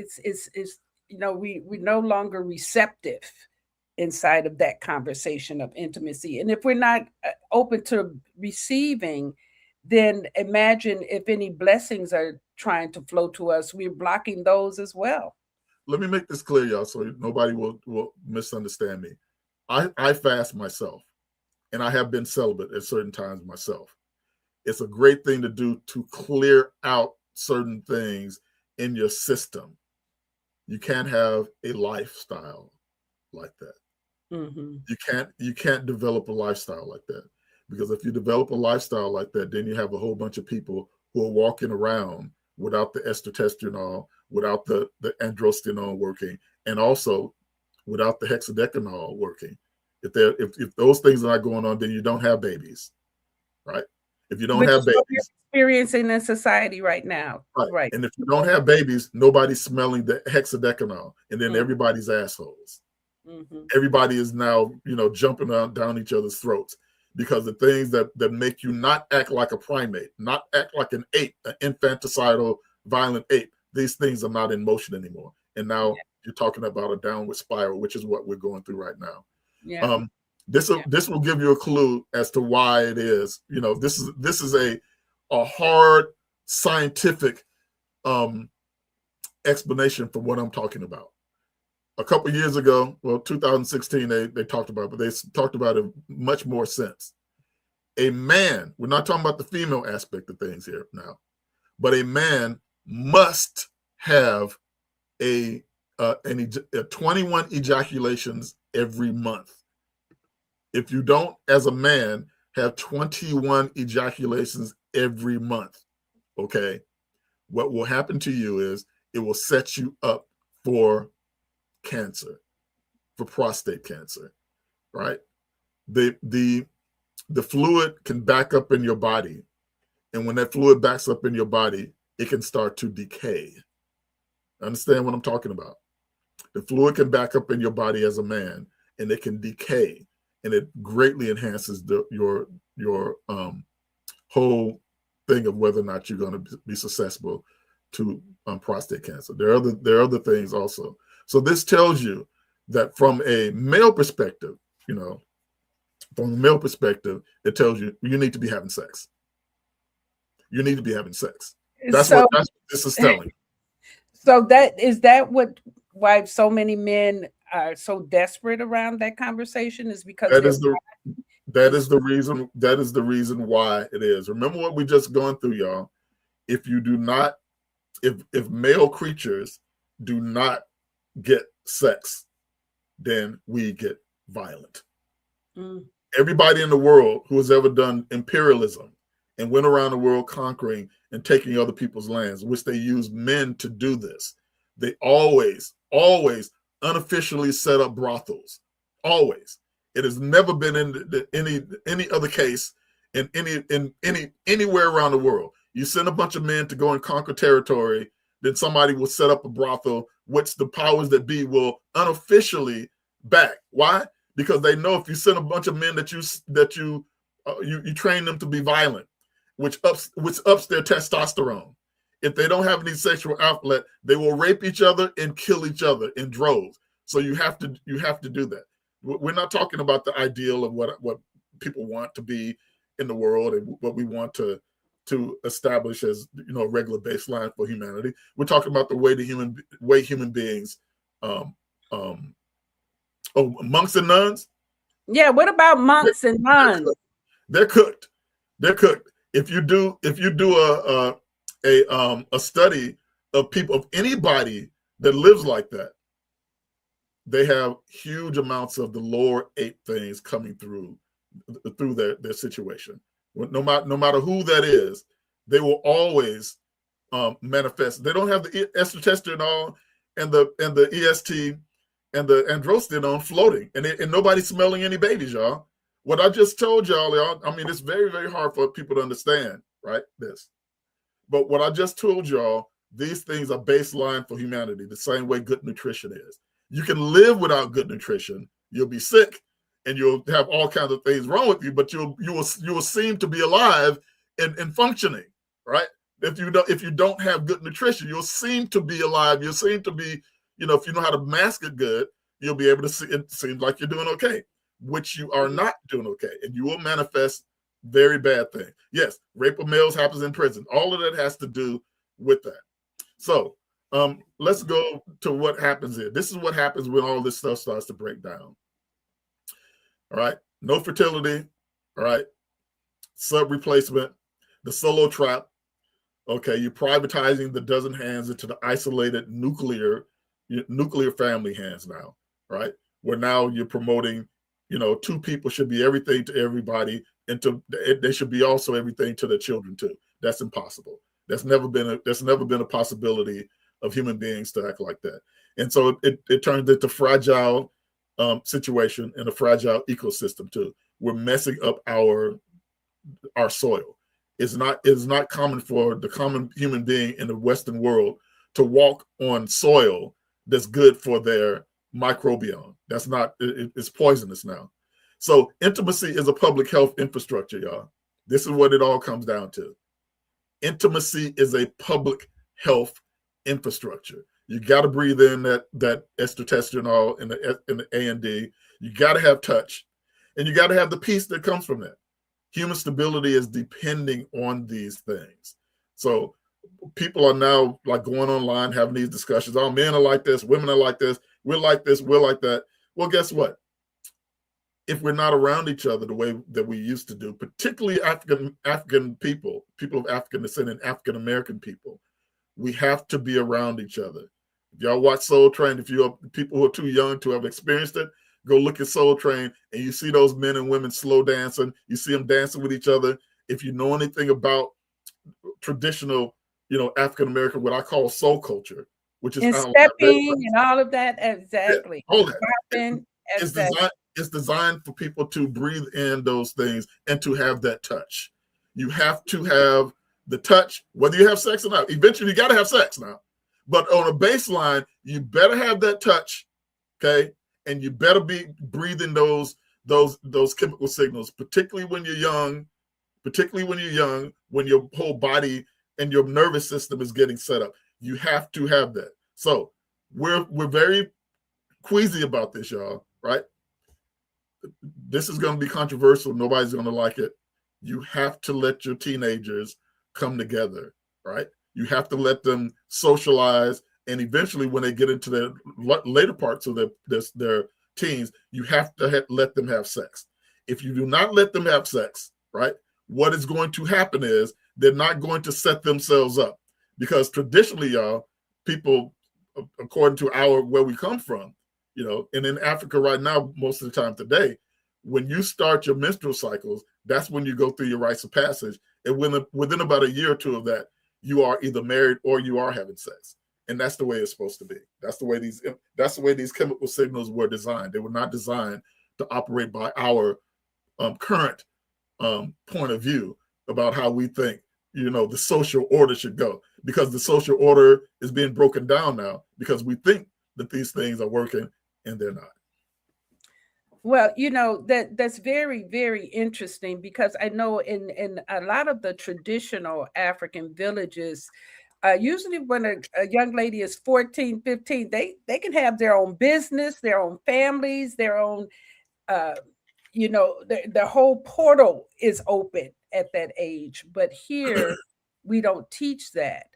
we're no longer receptive inside of that conversation of intimacy. And if we're not open to receiving, then imagine if any blessings are trying to flow to us, we're blocking those as well. Let me make this clear, y'all, so nobody will misunderstand me. I fast myself, and I have been celibate at certain times myself. It's a great thing to do to clear out certain things in your system. you can't have a lifestyle like that. Mm-hmm. You can't develop a lifestyle like that, because if you develop a lifestyle like that, then you have a whole bunch of people who are walking around without the estrotestosterone, without the androstenone working, and also without the hexadecanol working. If those things are not going on, then you don't have babies, right? If you don't have babies, experiencing in society right now, right? And if you don't have babies, nobody's smelling the hexadecanol, and then everybody's assholes. Mm-hmm. Everybody is now, jumping down each other's throats, because the things that make you not act like a primate, not act like an ape, an infanticidal, violent ape, these things are not in motion anymore. And now you're talking about a downward spiral, which is what we're going through right now. Yeah. This will give you a clue as to why it is. This is a hard scientific explanation for what I'm talking about. A couple years ago, 2016, they talked about it, but they talked about it much more since. A man, we're not talking about the female aspect of things here now, but a man must have a 21 ejaculations every month. If you don't, as a man, have 21 ejaculations every month, okay, what will happen to you is it will set you up for cancer, for prostate cancer, right? The fluid can back up in your body, and when that fluid backs up in your body, it can start to decay. Understand what I'm talking about? The fluid can back up in your body as a man, and it can decay, and it greatly enhances your whole thing of whether or not you're going to be susceptible to prostate cancer. There are other things also. So this tells you that from a male perspective, from a male perspective, it tells you need to be having sex. You need to be having sex. That's what this is telling. So why so many men are so desperate around that conversation is because that is the reason. That is the reason why it is. Remember what we just gone through, y'all. If male creatures do not get sex, then we get violent. Everybody in the world who has ever done imperialism and went around the world conquering and taking other people's lands, which they use men to do this, they always unofficially set up brothels. Always. It has never been in any other case in anywhere around the world. You send a bunch of men to go and conquer territory, then somebody will set up a brothel, which the powers that be will unofficially back. Why? Because they know if you send a bunch of men that you train them to be violent, which ups their testosterone. If they don't have any sexual outlet, they will rape each other and kill each other in droves. So you have to do that. We're not talking about the ideal of what people want to be in the world and what we want to establish as a regular baseline for humanity. We're talking about the way human beings, monks and nuns. Yeah, what about monks and nuns? They're cooked. If you do a study of people, of anybody that lives like that, they have huge amounts of the lower ape things coming through their situation. No matter who that is, they will always manifest. They don't have the estrotestosterone and the EST and the androstenone floating, and nobody's smelling any babies, y'all. What I just told y'all, I mean, it's very, very hard for people to understand, right? But what I just told y'all, these things are baseline for humanity, the same way good nutrition is. You can live without good nutrition. You'll be sick and you'll have all kinds of things wrong with you, but you will seem to be alive and functioning, right? If you don't have good nutrition, you'll seem to be alive. You'll seem to be, if you know how to mask it good, you'll be able to see it seems like you're doing okay, which you are not doing okay. And you will manifest very bad things. Yes, rape of males happens in prison. All of that has to do with that. So let's go to what happens here. This is what happens when all this stuff starts to break down. All right. No fertility. All right. Sub replacement, the solo trap. Okay. You're privatizing the dozen hands into the isolated nuclear nuclear family hands now, right? Where now you're promoting, two people should be everything to everybody, and they should be also everything to their children too. That's impossible. That's never been a possibility of human beings to act like that. And so it turns into fragile situation and a fragile ecosystem too. We're messing up our soil. It's not common for the common human being in the Western world to walk on soil that's good for their microbiome. That's not, it's poisonous now. So intimacy is a public health infrastructure, y'all. This is what it all comes down to. Intimacy is a public health infrastructure. You got to breathe in that estrotestanol and the A&D. You got to have touch, and you got to have the peace that comes from that. Human stability is depending on these things. So people are now like going online, having these discussions. Oh, men are like this, women are like this, we're like this, we're like that. Well, guess what? If we're not around each other the way that we used to do, particularly African people of African descent and African American people, we have to be around each other. If y'all watch Soul Train, if you are people who are too young to have experienced it, go look at Soul Train and you see those men and women slow dancing. You see them dancing with each other. If you know anything about traditional, African American, what I call soul culture, which is stepping and all of that, exactly. Yeah, all that. It's designed for people to breathe in those things and to have that touch. You have to have the touch, whether you have sex or not. Eventually, you got to have sex now. But on a baseline, you better have that touch, okay? And you better be breathing those chemical signals, particularly when you're young, when your whole body and your nervous system is getting set up. You have to have that. So we're very queasy about this, y'all, right? This is going to be controversial. Nobody's going to like it. You have to let your teenagers come together, right? You have to let them socialize. And eventually, when they get into the later parts of their teens, you have to let them have sex. If you do not let them have sex, right, what is going to happen is they're not going to set themselves up. Because traditionally, y'all, people, according to where we come from, and in Africa right now, most of the time today, when you start your menstrual cycles, that's when you go through your rites of passage. And within about a year or two of that, you are either married or you are having sex. And that's the way it's supposed to be. That's the way these chemical signals were designed. They were not designed to operate by our current point of view about how we think, the social order should go. Because the social order is being broken down now because we think that these things are working and they're not. Well, that's very, very interesting because I know in a lot of the traditional African villages, usually when a young lady is 14, 15, they can have their own business, their own families, their own, the whole portal is open at that age. But here, we don't teach that.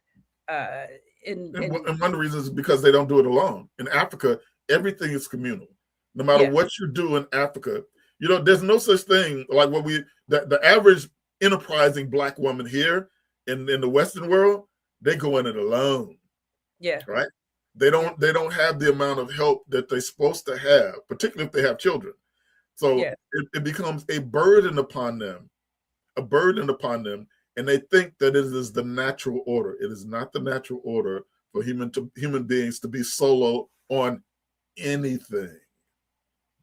And one of the reasons is because they don't do it alone. In Africa, everything is communal. No matter what you do in Africa, there's no such thing like the average enterprising Black woman here in the Western world, they go in it alone. Yeah. Right. They don't have the amount of help that they're supposed to have, particularly if they have children. So it becomes a burden upon them, and they think that it is the natural order. It is not the natural order for human beings to be solo on anything.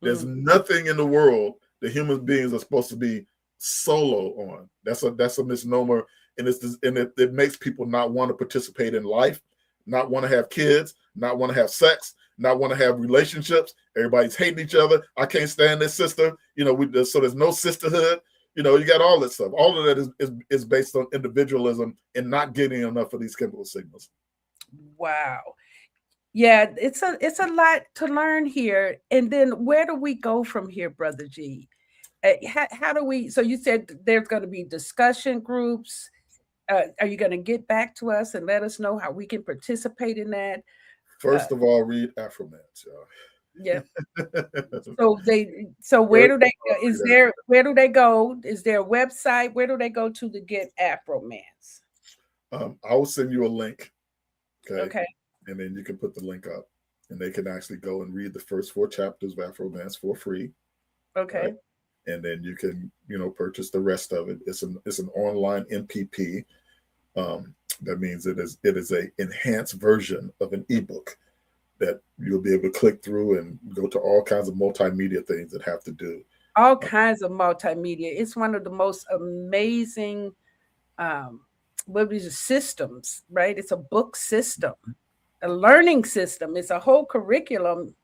There's nothing in the world that human beings are supposed to be solo on. That's a misnomer, and it makes people not want to participate in life, not want to have kids, not want to have sex, not want to have relationships. Everybody's hating each other. I can't stand this sister. So there's no sisterhood. You got all that stuff. All of that is based on individualism and not getting enough of these chemical signals. Wow. Yeah, it's a lot to learn here. And then where do we go from here, Brother G? How do we? So you said there's going to be discussion groups. Are you going to get back to us and let us know how we can participate in that? First of all, read Afromance, y'all. Yeah. So where do they go? Where do they go? Is there a website? Where do they go to get Afromance? I will send you a link. Okay. And then you can put the link up and they can actually go and read the first 4 chapters of Afromance for free. Okay. Right? And then you can, purchase the rest of it. It's an online MPP. That means it is a enhanced version of an ebook that you'll be able to click through and go to all kinds of multimedia things that have to do. All kinds of multimedia. It's one of the most amazing systems, right? It's a book system, a learning system. It's a whole curriculum,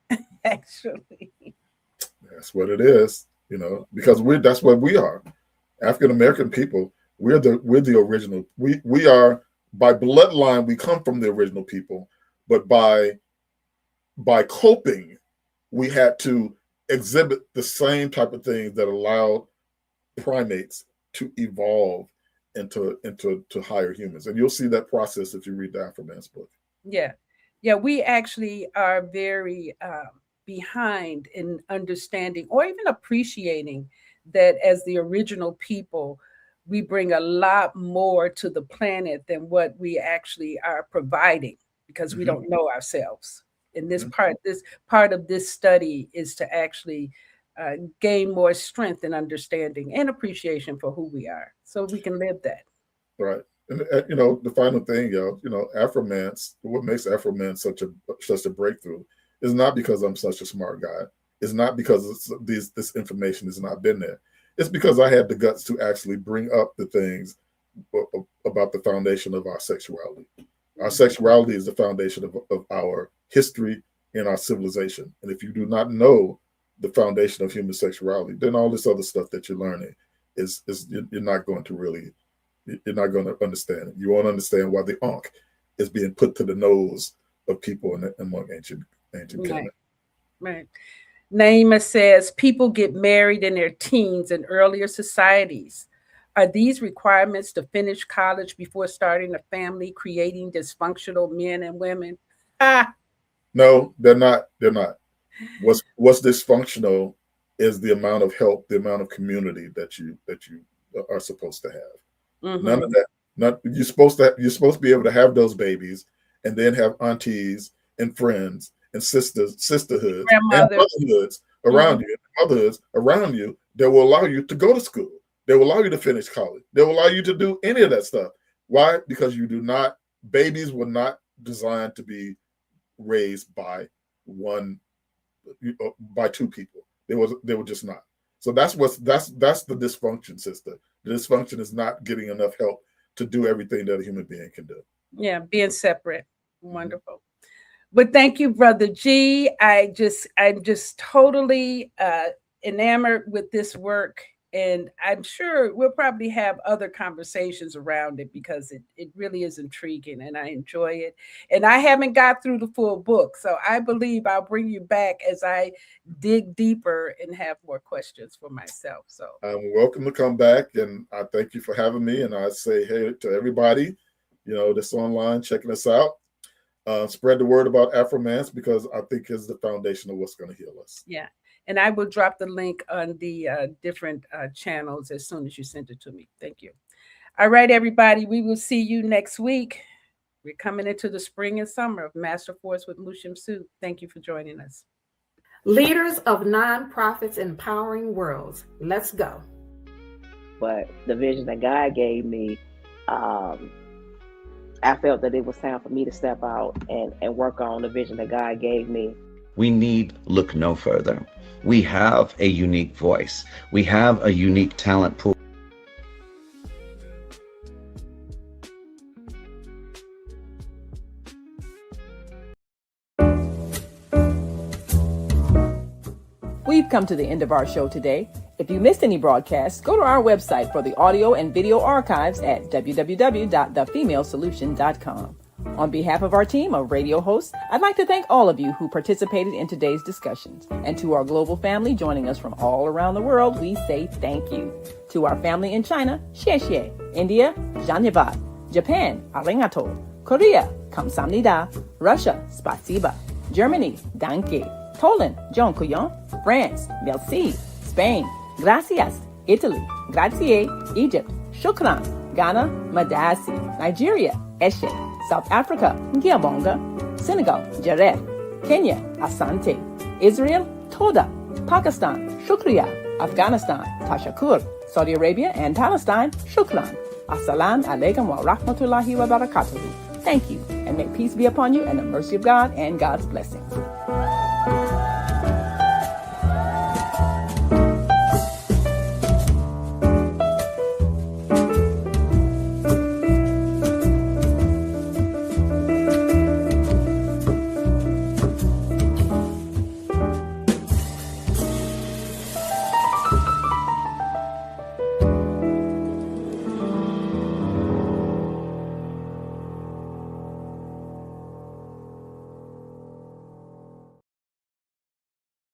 actually. That's what it is, because that's what we are. African American people, we're the original. We are, by bloodline, we come from the original people, but by coping, we had to exhibit the same type of things that allowed primates to evolve into higher humans. And you'll see that process if you read the Afromance book. Yeah. We actually are very behind in understanding or even appreciating that as the original people, we bring a lot more to the planet than what we actually are providing, because we don't know ourselves. And this part of this study is to actually gain more strength and understanding and appreciation for who we are, so we can live that. Right. And the final thing, Afromance, what makes Afromance such a breakthrough is not because I'm such a smart guy. It's not because this information has not been there. It's because I had the guts to actually bring up the things about the foundation of our sexuality. Our sexuality is the foundation of our history and our civilization. And if you do not know the foundation of human sexuality, then all this other stuff that you're learning is you're not going to understand it. You won't understand why the Ankh is being put to the nose of people among ancient Canaan. Right. Naima says people get married in their teens in earlier societies. Are these requirements to finish college before starting a family, creating dysfunctional men and women? No, they're not. They're not. What's dysfunctional is the amount of help, the amount of community that you are supposed to have. None of that. You're supposed to be able to have those babies and then have aunties and friends and sisterhoods and brotherhoods around you, and mothers around you that will allow you to go to school. They will allow you to finish college. They will allow you to do any of that stuff. Why? Because babies were not designed to be raised by two people. They were just not. So that's the dysfunction, sister. The dysfunction is not getting enough help to do everything that a human being can do. Yeah, being separate. Wonderful. But thank you, Brother G. I'm just totally enamored with this work. And I'm sure we'll probably have other conversations around it, because it really is intriguing and I enjoy it. And I haven't got through the full book, so I believe I'll bring you back as I dig deeper and have more questions for myself. So I'm welcome to come back, and I thank you for having me. And I say hey to everybody, that's online checking us out. Spread the word about Afromance, because I think it's the foundation of what's going to heal us. Yeah. And I will drop the link on the different channels as soon as you send it to me. Thank you. All right, everybody. We will see you next week. We're coming into the spring and summer of Master Force with Shemsu-t. Thank you for joining us. Leaders of nonprofits empowering worlds. Let's go. But the vision that God gave me, I felt that it was time for me to step out and work on the vision that God gave me. We need look no further. We have a unique voice. We have a unique talent pool. We've come to the end of our show today. If you missed any broadcasts, go to our website for the audio and video archives at www.thefemalesolution.com. On behalf of our team of radio hosts, I'd like to thank all of you who participated in today's discussions. And to our global family joining us from all around the world, we say thank you. To our family in China, xie xie. India, Dhanyavad. Japan, arigato. Korea, kamsamnida. Russia, spasiba. Germany, danke. Poland, dziękuję. France, merci. Spain, gracias. Italy, grazie. Egypt, shukran. Ghana, madasi. Nigeria, eshe. South Africa, Ngiyabonga. Senegal, Jaref. Kenya, Asante. Israel, Toda. Pakistan, Shukriya. Afghanistan, Tashakur. Saudi Arabia and Palestine, Shukran. Assalamu alaikum wa rahmatullahi wa barakatuhu. Thank you, and may peace be upon you and the mercy of God and God's blessings.